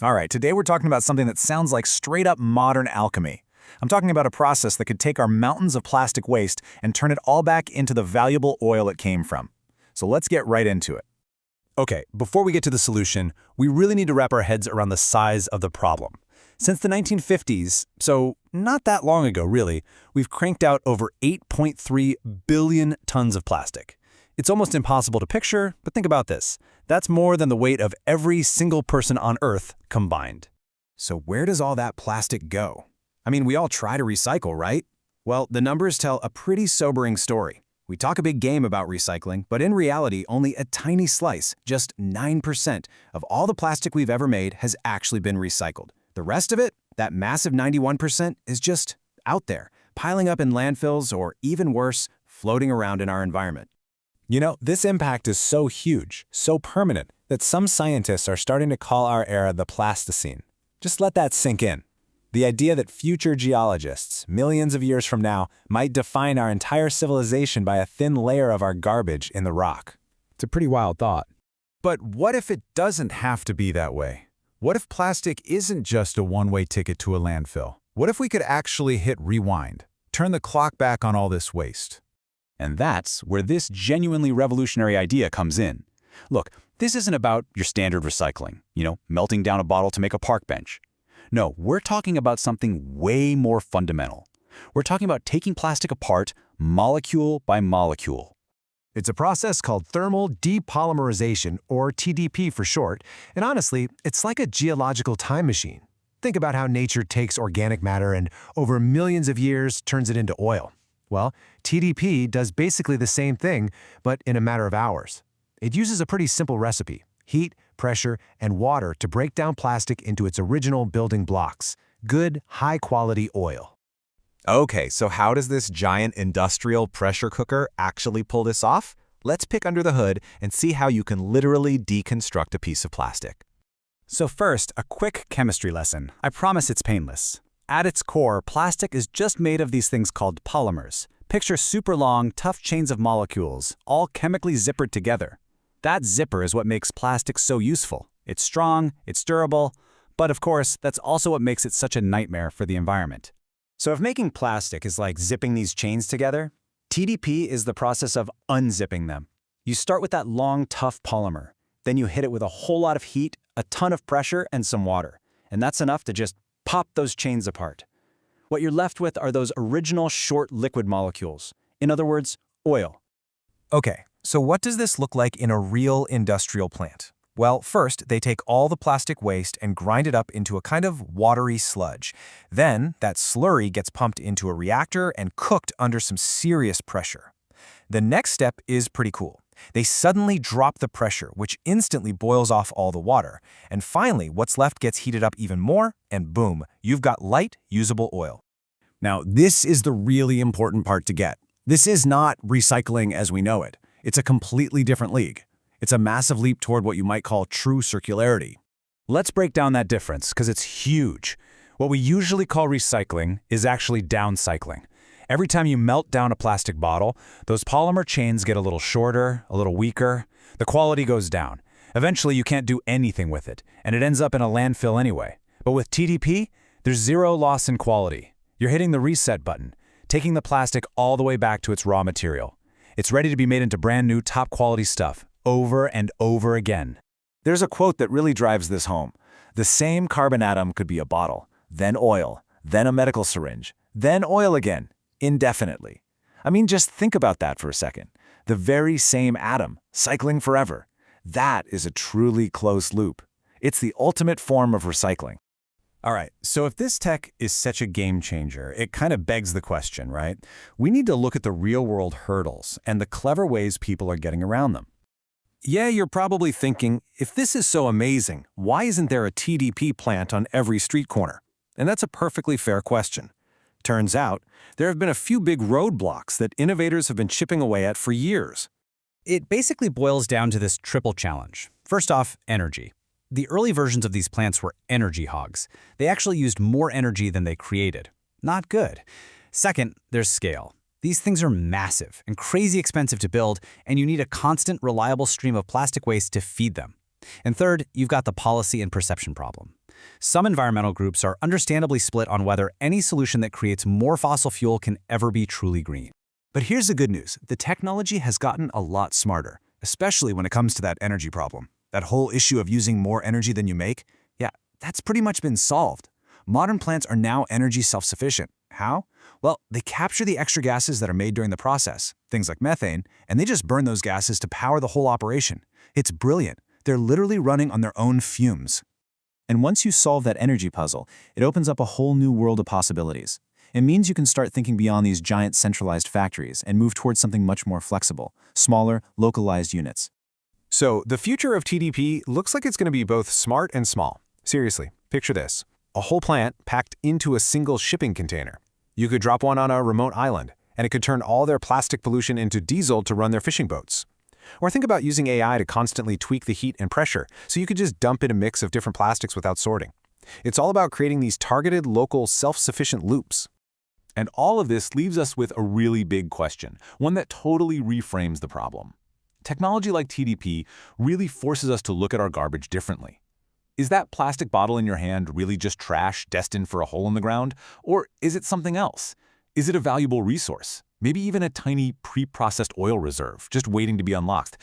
All right, today we're talking about something that sounds like straight-up modern alchemy. I'm talking about a process that could take our mountains of plastic waste and turn it all back into the valuable oil it came from. So let's get right into it. Okay, before we get to the solution, we really need to wrap our heads around the size of the problem. Since the 1950s, so not that long ago really, we've cranked out over 8.3 billion tons of plastic. It's almost impossible to picture, but think about this. That's more than the weight of every single person on Earth combined. So where does all that plastic go? I mean, we all try to recycle, right? Well, the numbers tell a pretty sobering story. We talk a big game about recycling, but in reality, only a tiny slice, just 9% of all the plastic we've ever made has actually been recycled. The rest of it, that massive 91%, is just out there, piling up in landfills or, even worse, floating around in our environment. You know, this impact is so huge, so permanent, that some scientists are starting to call our era the Plasticine. Just let that sink in. The idea that future geologists, millions of years from now, might define our entire civilization by a thin layer of our garbage in the rock. It's a pretty wild thought. But what if it doesn't have to be that way? What if plastic isn't just a one-way ticket to a landfill? What if we could actually hit rewind, turn the clock back on all this waste? And that's where this genuinely revolutionary idea comes in. Look, this isn't about your standard recycling, melting down a bottle to make a park bench. No, we're talking about something way more fundamental. We're talking about taking plastic apart molecule by molecule. It's a process called thermal depolymerization, or TDP for short, and honestly, it's like a geological time machine. Think about how nature takes organic matter and, over millions of years, turns it into oil. Well, TDP does basically the same thing, but in a matter of hours. It uses a pretty simple recipe: heat, pressure, and water to break down plastic into its original building blocks: good, high-quality oil. Okay, so how does this giant industrial pressure cooker actually pull this off? Let's pick under the hood and see how you can literally deconstruct a piece of plastic. So first, a quick chemistry lesson. I promise it's painless. At its core, plastic is just made of these things called polymers. Picture super long, tough chains of molecules, all chemically zippered together. That zipper is what makes plastic so useful. It's strong, it's durable, but of course, that's also what makes it such a nightmare for the environment. So if making plastic is like zipping these chains together, TDP is the process of unzipping them. You start with that long, tough polymer. Then you hit it with a whole lot of heat, a ton of pressure, and some water. And that's enough to just pop those chains apart. What you're left with are those original short liquid molecules. In other words, oil. Okay, so what does this look like in a real industrial plant? Well, first, they take all the plastic waste and grind it up into a kind of watery sludge. Then, that slurry gets pumped into a reactor and cooked under some serious pressure. The next step is pretty cool. They suddenly drop the pressure, which instantly boils off all the water. And finally, what's left gets heated up even more, and boom, you've got light, usable oil. Now, this is the really important part to get. This is not recycling as we know it. It's a completely different league. It's a massive leap toward what you might call true circularity. Let's break down that difference, because it's huge. What we usually call recycling is actually downcycling. Every time you melt down a plastic bottle, those polymer chains get a little shorter, a little weaker. The quality goes down. Eventually, you can't do anything with it, and it ends up in a landfill anyway. But with TDP, there's zero loss in quality. You're hitting the reset button, taking the plastic all the way back to its raw material. It's ready to be made into brand new, top-quality stuff, over and over again. There's a quote that really drives this home. The same carbon atom could be a bottle, then oil, then a medical syringe, then oil again, indefinitely. I mean, just think about that for a second. The very same atom, cycling forever. That is a truly closed loop. It's the ultimate form of recycling. All right, so if this tech is such a game changer, it kind of begs the question, right? We need to look at the real-world hurdles and the clever ways people are getting around them. Yeah, you're probably thinking, if this is so amazing, why isn't there a TDP plant on every street corner? And that's a perfectly fair question. Turns out, there have been a few big roadblocks that innovators have been chipping away at for years. It basically boils down to this triple challenge. First off, energy. The early versions of these plants were energy hogs. They actually used more energy than they created. Not good. Second, there's scale. These things are massive and crazy expensive to build, and you need a constant, reliable stream of plastic waste to feed them. And third, you've got the policy and perception problem. Some environmental groups are understandably split on whether any solution that creates more fossil fuel can ever be truly green. But here's the good news. The technology has gotten a lot smarter, especially when it comes to that energy problem. That whole issue of using more energy than you make, yeah, that's pretty much been solved. Modern plants are now energy self-sufficient. How? Well, they capture the extra gases that are made during the process, things like methane, and they just burn those gases to power the whole operation. It's brilliant. They're literally running on their own fumes. And once you solve that energy puzzle, it opens up a whole new world of possibilities. It means you can start thinking beyond these giant centralized factories and move towards something much more flexible, smaller, localized units. So the future of TDP looks like it's going to be both smart and small. Seriously, picture this. A whole plant packed into a single shipping container. You could drop one on a remote island, and it could turn all their plastic pollution into diesel to run their fishing boats. Or think about using AI to constantly tweak the heat and pressure, so you could just dump in a mix of different plastics without sorting. It's all about creating these targeted, local, self-sufficient loops. And all of this leaves us with a really big question, one that totally reframes the problem. Technology like TDP really forces us to look at our garbage differently. Is that plastic bottle in your hand really just trash destined for a hole in the ground? Or is it something else? Is it a valuable resource? Maybe even a tiny pre-processed oil reserve just waiting to be unlocked